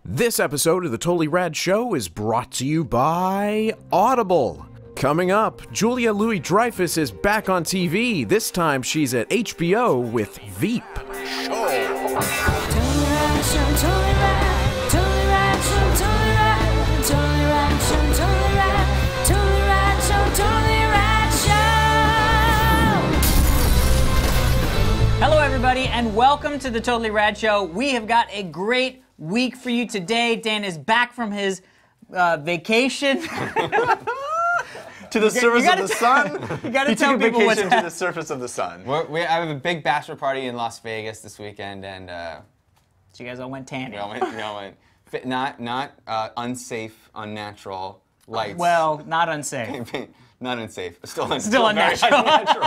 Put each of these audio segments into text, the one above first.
This episode of the Totally Rad Show is brought to you by Audible. Coming up, Julia Louis-Dreyfus is back on TV. This time she's at HBO with Veep. Hello everybody and welcome to the Totally Rad Show. We have got a great week for you today. Dan is back from his vacation. To the surface of the sun. You gotta tell people what's to the surface of the sun. I have a big bachelor party in Las Vegas this weekend, and So you guys all went tanning. we all went not unsafe, unnatural lights. Well, not unsafe. Not unsafe. Still Still very unnatural. unnatural.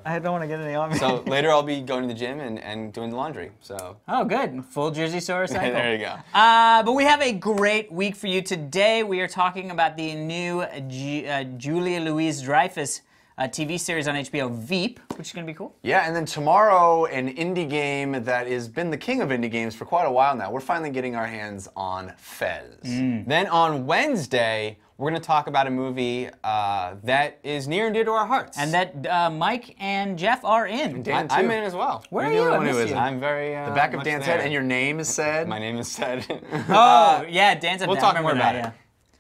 I don't want to get any on me. So later I'll be going to the gym and doing the laundry. So. Oh, good. Full Jersey Shore cycle. There you go. But we have a great week for you today. We are talking about the new Julia Louis-Dreyfus TV series on HBO, Veep, which is going to be cool. Yeah, and then tomorrow, an indie game that has been the king of indie games for quite a while now. We're finally getting our hands on Fez. Then on Wednesday, we're going to talk about a movie that is near and dear to our hearts. And that Mike and Jeff are in. Dan, too. I'm in as well. Where You're are the you? only I one who missed isn't. you. I'm very The back of much Dan's there. head, and your name is said. My name is said. Oh, yeah, Dan's We'll talk more about it.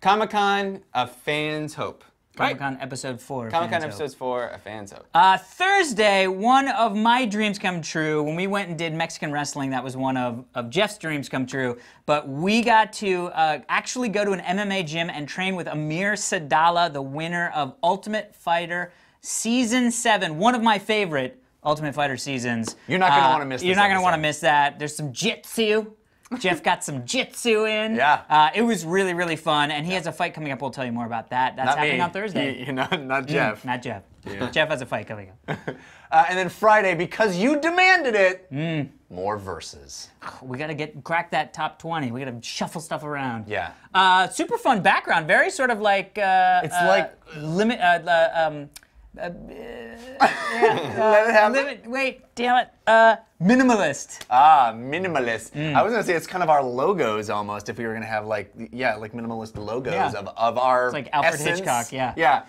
Comic-Con, A Fan's Hope. Comic-Con Episode 4. Comic-Con Fans Episode 4, A Fan's Hope. Hope. Thursday, one of my dreams come true. When we went and did Mexican wrestling, that was one of Jeff's dreams come true. But we got to actually go to an MMA gym and train with Amir Sadala, the winner of Ultimate Fighter Season 7, one of my favorite Ultimate Fighter seasons. You're not going to want to miss this You're not going to episode. want to miss that. There's some jitsu. Jeff got some jitsu in. Yeah. It was really, really fun, and he has a fight coming up. We'll tell you more about that. That's Not happening me. on Thursday. You're not Jeff. Not Jeff. Jeff has a fight coming up. And then Friday, because you demanded it, more verses. We gotta crack that top 20. We gotta shuffle stuff around. Yeah. Super fun background. Very sort of like. It's like limit. let it happen. Wait, damn it. Minimalist. Ah, minimalist. I was gonna say it's kind of our logos almost. If we were gonna have like minimalist logos Yeah. of our. It's like Alfred essence. Hitchcock, yeah. Yeah.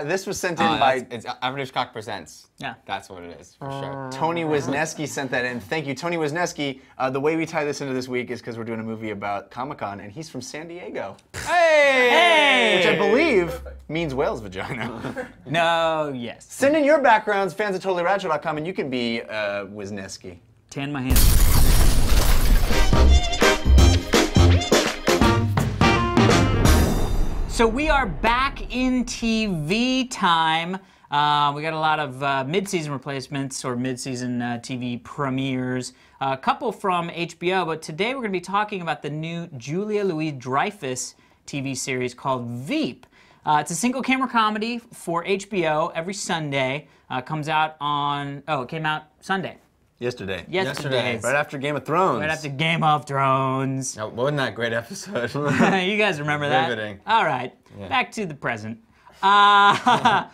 This was sent in by It's Alfred Hitchcock Presents. Yeah. That's what it is, for sure. Tony Wisniewski sent that in. Thank you, Tony Wisniewski. The way we tie this into this week is because we're doing a movie about Comic-Con, and he's from San Diego, Hey! which I believe means whale's vagina. No, yes. Send in your backgrounds, fans at TotallyRadShow.com, and you can be Wisniewski. Tan my hands. So we are back in TV time. We got a lot of mid-season replacements or mid-season TV premieres. A couple from HBO, but today we're going to be talking about the new Julia Louis-Dreyfus TV series called Veep. It's a single-camera comedy for HBO every Sunday. Comes out on, it came out Sunday. Yesterday. Yesterday. Right after Game of Thrones. Right after Game of Thrones. Oh, wasn't that a great episode? You guys remember that? Riveting. All right, back to the present. So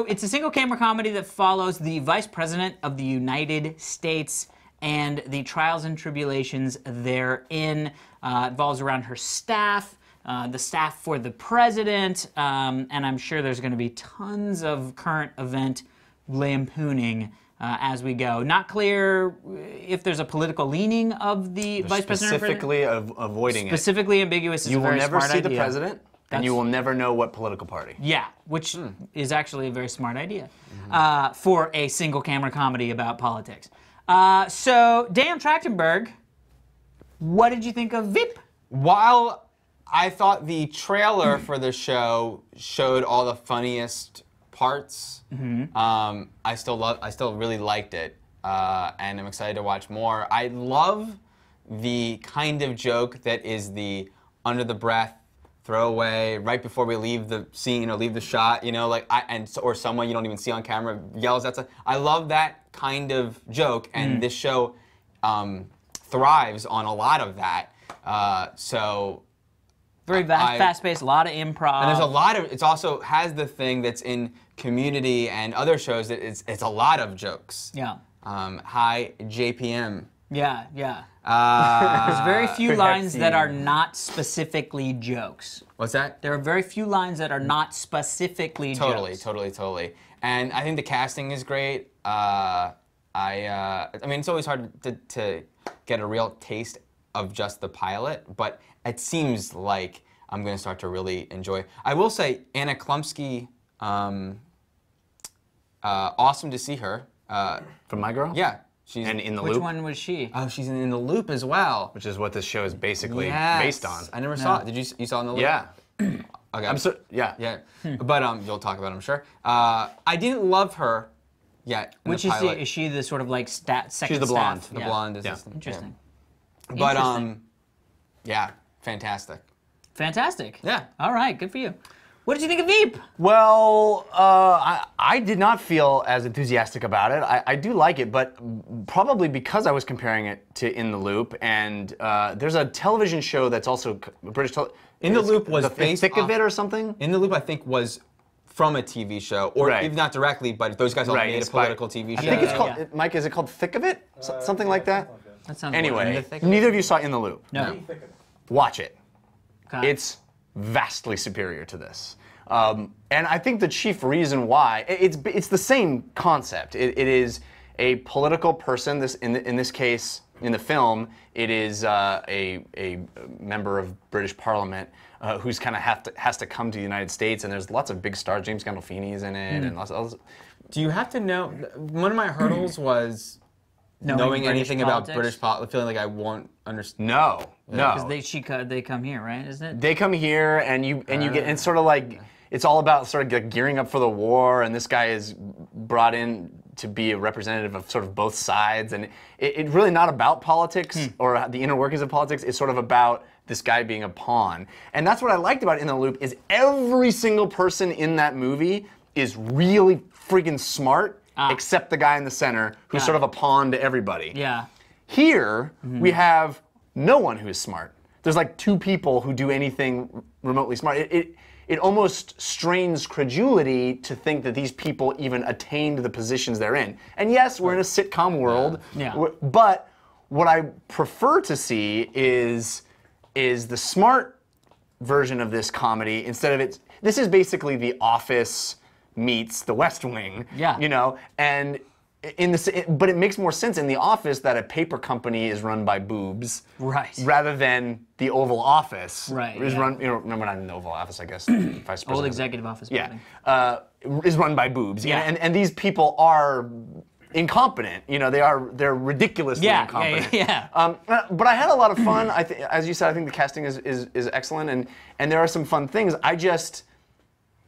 it's a single camera comedy that follows the Vice President of the United States and the trials and tribulations therein. Involves around her staff, the staff for the president, and I'm sure there's going to be tons of current event lampooning as we go. Not clear if there's a political leaning of the Vice President. Specifically avoiding it. Specifically ambiguous is You a will very never smart see idea. the president, and you will never know what political party. Yeah, which is actually a very smart idea for a single camera comedy about politics. So, Dan Trachtenberg, what did you think of Veep? While I thought the trailer for the show showed all the funniest parts, I still really liked it, and I'm excited to watch more. I love the kind of joke that is the under the breath throwaway right before we leave the scene or leave the shot, you know, like or someone you don't even see on camera yells at. I love that kind of joke, and this show thrives on a lot of that. So Very fast-paced, a lot of improv. and there's a lot of, it also has the thing that's in Community and other shows that it's a lot of jokes. Yeah. Hi, JPM. Yeah, yeah. There's very few lines that are seen. not specifically jokes. What's that? There are very few lines that are not specifically Totally, jokes. totally. And I think the casting is great. I mean, it's always hard to get a real taste of just the pilot, but it seems like I'm going to start to really enjoy. I will say, Anna Klumsky, awesome to see her. From My Girl? Yeah. She's And In the Which Loop? one was she? Oh, she's in The Loop as well. Which is what this show is basically Yes. based on. I never saw it. Did you saw In the Loop? Yeah. Okay. Yeah. Yeah. But you'll talk about it, I'm sure. I didn't love her yet. In Which the is pilot. she? Is she the sort of like second She's the blonde. staff? The Yeah. blonde Yeah. assistant. Interesting. But Interesting. yeah, fantastic. Fantastic. Yeah. All right, good for you. What did you think of Veep? Well, I did not feel as enthusiastic about it. I do like it, but probably because I was comparing it to In the Loop, and there's a television show that's also British. In the Loop was the based Thick of off- It or something. In the Loop, I think, was from a TV show, or Right. if not directly, but those guys all made a inspired- political TV show. I think it's Yeah, called yeah. Mike. Is it called Thick of It? Something like that. That sounds Anyway, weird. Thick of It? neither of you saw In the Loop. No. Watch it. Okay. It's vastly superior to this. And I think the chief reason why, it's the same concept. It is a political person, in this case, in the film, it is a member of British Parliament who's kind of has to come to the United States, and there's lots of big stars. James Gandolfini is in it, and lots of Do you have to know? One of my hurdles was knowing British anything about politics? British politics, feeling like I won't understand. No. Because they come here, right? Isn't it? They come here, and you get, it's sort of like, it's all about sort of like gearing up for the war, and this guy is brought in to be a representative of sort of both sides, and it's really not about politics or the inner workings of politics. It's sort of about this guy being a pawn, and that's what I liked about In the Loop is every single person in that movie is really freaking smart, except the guy in the center who's sort of a pawn to everybody. Yeah. Here, we have no one who is smart. There's like two people who do anything remotely smart. It almost strains credulity to think that these people even attained the positions they're in. And yes, we're in a sitcom world, Yeah. But what I prefer to see is the smart version of this comedy instead of this is basically The Office meets The West Wing. Yeah. You know, and but it makes more sense in The Office that a paper company is run by boobs, Right. rather than the Oval Office, Right, Is yeah. run. You know, remember not in the Oval Office, I guess. Vice President. Old executive office Yeah, building. is run by boobs. Yeah. And these people are incompetent. You know, they're ridiculously incompetent. Yeah. But I had a lot of fun. As you said, I think the casting is excellent, and there are some fun things. I just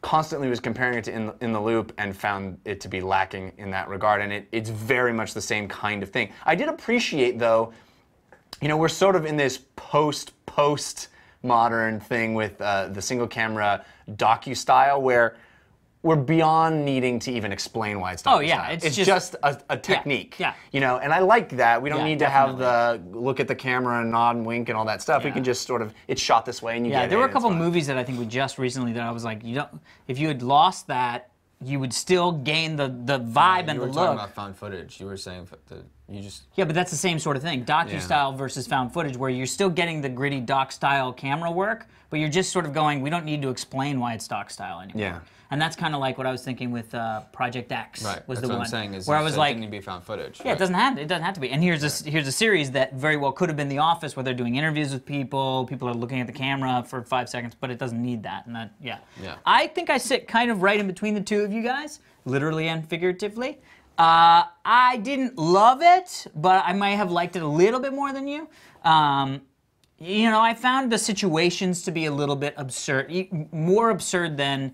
constantly was comparing it to In the Loop and found it to be lacking in that regard, and it's very much the same kind of thing. I did appreciate, though, you know, we're sort of in this post-modern thing with the single camera docu-style where we're beyond needing to even explain why it's docu-style. Oh, yeah, it's just a technique. yeah. You know, and I like that. We don't Yeah, need to have the look at the camera and nod and wink and all that stuff. We Yeah. can just sort of, it's shot this way and you get Yeah, it. there were a and it's couple fine. movies that I think we just recently that I was like, if you had lost that, you would still gain the vibe and You the were talking look. about found footage. You were saying you just. Yeah, but that's the same sort of thing. Docu-style versus found footage, where you're still getting the gritty doc-style camera work, but you're just sort of going, we don't need to explain why it's doc-style anymore. Yeah. And that's kind of like what I was thinking with Project X. Right. Was That's the what one I'm saying is where I you was said like, it didn't need to be found footage. yeah, it doesn't have to be. And here's a series that very well could have been The Office, where they're doing interviews with people. People are looking at the camera for 5 seconds, but it doesn't need that. And that, yeah. I think I sit kind of right in between the two of you guys, literally and figuratively. I didn't love it, but I might have liked it a little bit more than you. You know, I found the situations to be a little bit absurd, more absurd than.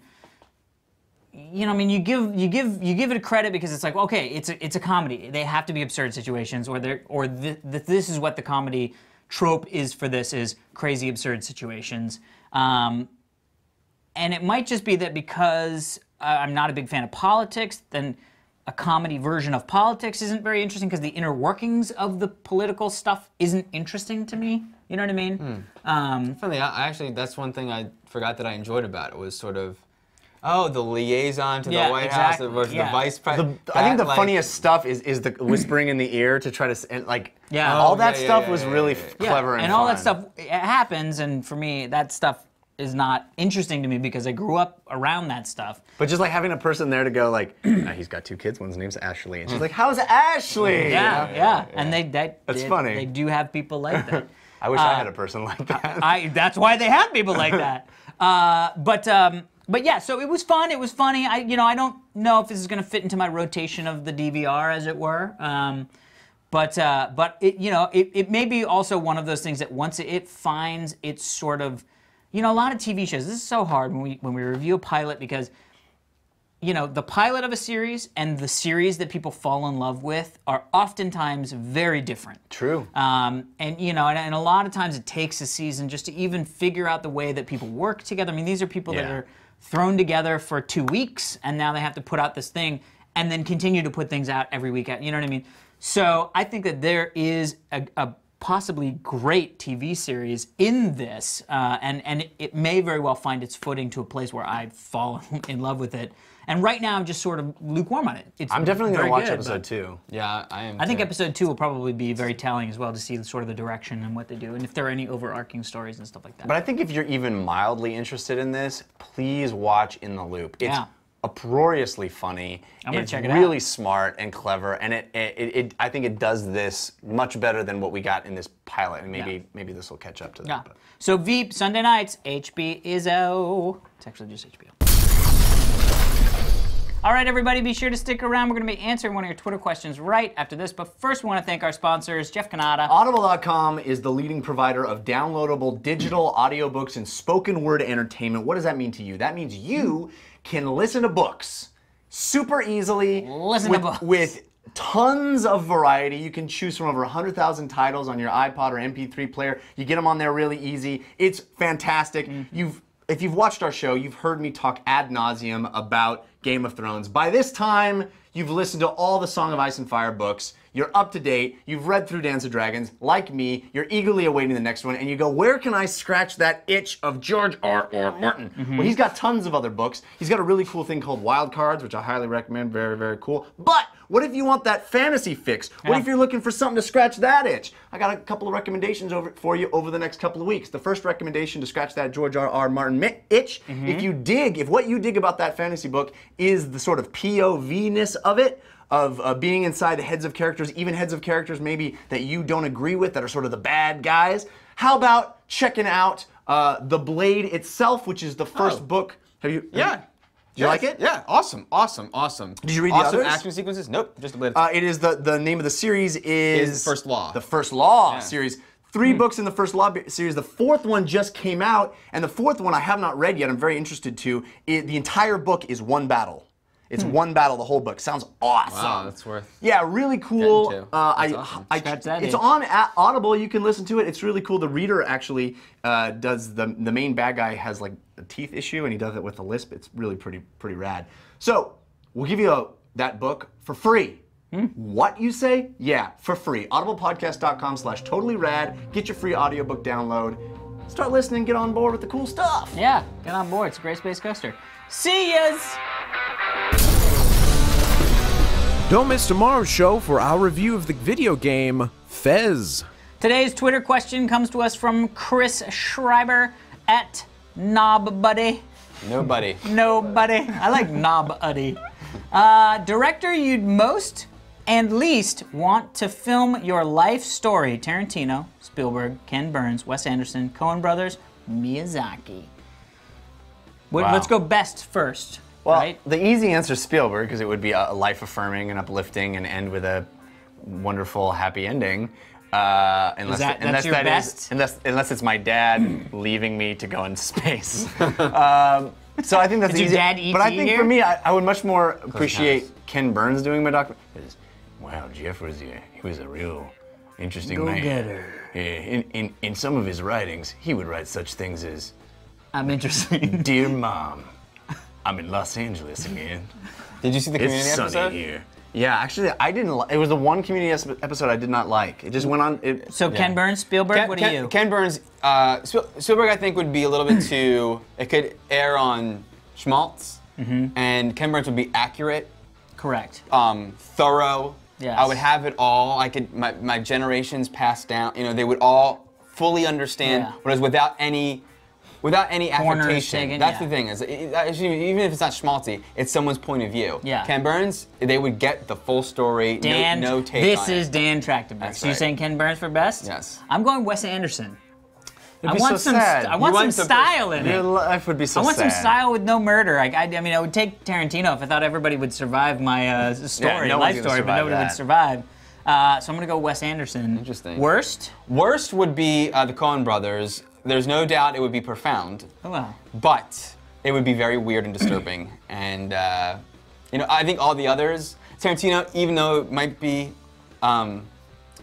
You know, I mean, you give it a credit because it's like, okay, it's a comedy. They have to be absurd situations, or this is what the comedy trope is for this, is crazy absurd situations. And it might just be that because I'm not a big fan of politics, then a comedy version of politics isn't very interesting because the inner workings of the political stuff isn't interesting to me. You know what I mean? Funny, I actually, that's one thing I forgot that I enjoyed about it was sort of Oh, the liaison to Yeah, the White exactly. House versus Yeah. the vice president. I think the funniest stuff is the whispering in the ear to try to all that stuff was really clever and all fun. that stuff it happens, and for me, that stuff is not interesting to me because I grew up around that stuff. But just like having a person there to go like, he's got 2 kids, one's name's Ashley, and she's like, how's Ashley? Yeah. And that's funny. They do have people like that. I wish I had a person like that. That's why they have people like that. But yeah, so it was fun. It was funny. I don't know if this is going to fit into my rotation of the DVR, as it were. But it may be also one of those things that once it finds its sort of, a lot of TV shows. This is so hard when we review a pilot because, the pilot of a series and the series that people fall in love with are oftentimes very different. True. And a lot of times it takes a season just to even figure out the way that people work together. I mean, these are people that are thrown together for 2 weeks, and now they have to put out this thing and then continue to put things out every week. You know what I mean? So I think that there is a possibly great TV series in this, and it may very well find its footing to a place where I fall in love with it. And right now I'm just sort of lukewarm on it. I'm definitely going to watch episode 2. Yeah, I am. I think episode 2 will probably be very telling as well to see sort of the direction and what they do, and if there are any overarching stories and stuff like that. But I think if you're even mildly interested in this, please watch In the Loop. It's uproariously funny. I'm gonna check it out. It's really smart and clever, and I think it does this much better than what we got in this pilot, and maybe this will catch up to that. Yeah. So Veep, Sunday nights, HBO. It's actually just HBO. All right, everybody, be sure to stick around. We're going to be answering one of your Twitter questions right after this. But first, we want to thank our sponsors, Jeff Cannata. Audible.com is the leading provider of downloadable digital audiobooks and spoken word entertainment. What does that mean to you? That means you can listen to books super easily. With tons of variety. You can choose from over 100,000 titles on your iPod or MP3 player. You get them on there really easy. It's fantastic. If you've watched our show, you've heard me talk ad nauseum about Game of Thrones. By this time, you've listened to all the Song of Ice and Fire books. You're up to date. You've read through Dance of Dragons. Like me, you're eagerly awaiting the next one, and you go, where can I scratch that itch of George R.R. Martin? Well, he's got tons of other books. He's got a really cool thing called Wild Cards, which I highly recommend. Very, very cool. But what if you want that fantasy fix? What if you're looking for something to scratch that itch? I got a couple of recommendations for you over the next couple of weeks. The first recommendation to scratch that George R.R. Martin itch, if what you dig about that fantasy book is the sort of POV-ness of it, of being inside the heads of characters, even heads of characters maybe that you don't agree with, that are sort of the bad guys. How about checking out The Blade itself, which is the first book. Have you? Yeah. You like it? Yeah, awesome. Did you read the others? Action sequences? Nope, just The Blade. It is the name of the series is First Law. The First Law series. 3 books in the First Law series. The 4th one just came out, and the 4th one I have not read yet. I'm very interested to. The entire book is one battle. It's one battle, the whole book. Sounds awesome. Wow, that's worth. Yeah, really cool. Awesome. It's on Audible. You can listen to it. It's really cool. The reader actually does the main bad guy has like a teeth issue, and he does it with a lisp. It's really pretty rad. So we'll give you that book for free. What, you say? Yeah, for free. audiblepodcast.com/totallyrad. Get your free audiobook download. Start listening. Get on board with the cool stuff. Yeah, get on board. It's a great space coaster. See yas! Don't miss tomorrow's show for our review of the video game Fez. Today's Twitter question comes to us from Chris Schreiber at KnobBuddy. Nobody. I like KnobBuddy. Director you'd most and least want to film your life story. Tarantino, Spielberg, Ken Burns, Wes Anderson, Coen Brothers, Miyazaki. Wow. Let's go best first. Well, right? the easy answer is Spielberg, because it would be a life-affirming and uplifting and end with a wonderful, happy ending. Unless it's my dad leaving me to go into space. So I think that's Is easy. your dad E.T. But I think here? for me, I would much more appreciate Ken Burns doing my documentary. Wow, Jeff was he was a real interesting man. Go-getter. Yeah, in some of his writings, he would write such things as, I'm interested. "Dear Mom, I'm in Los Angeles again. Did you see the Community It's sunny episode? here." Yeah, actually, I didn't. It was the one Community episode I did not like. It just went on. So Ken Burns, Spielberg, what are you? Ken Burns, Spielberg, I think would be a little bit too. It could err on schmaltz. and Ken Burns would be accurate, Correct. thorough. Yes. I would have it all. I could my generations passed down. You know, they would all fully understand. Yeah. Whereas without any affectation. taken, That's yeah. the thing. Even if it's not schmaltzy, it's someone's point of view. Yeah. Ken Burns, they would get the full story. Dan, no take this on is it. Dan Trachtenberg. That's So you're right. saying Ken Burns for best? Yes. I'm going Wes Anderson. It'd be so sad. I want You some want some- style in Your it. life would be so I want sad. some style with no murder. I mean, I would take Tarantino if I thought everybody would survive my story, no one's life gonna story, but survive nobody would that. survive. So I'm gonna go Wes Anderson. Interesting. Worst? Worst would be the Coen brothers. There's no doubt it would be profound, Oh, wow. but it would be very weird and disturbing. And I think all the others, Tarantino, even though it might be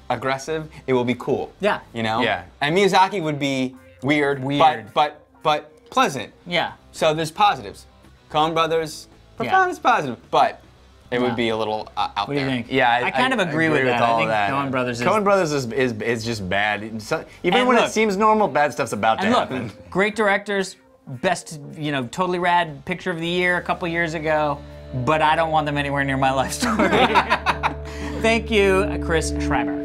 aggressive, it will be cool. Yeah. You know. Yeah. And Miyazaki would be weird. Weird. but pleasant. Yeah. So there's positives. Coen brothers, Yeah. profound is positive, but it Yeah. would be a little out What do there. you think? Yeah, I kind of agree with that. all I think that. Coen Brothers is. Coen Brothers is just bad. Even And when look- it seems normal, bad stuff's about to And look, happen. great directors, best, Totally Rad Picture of the Year a couple years ago, but I don't want them anywhere near my life story. Thank you, Chris Schreiber.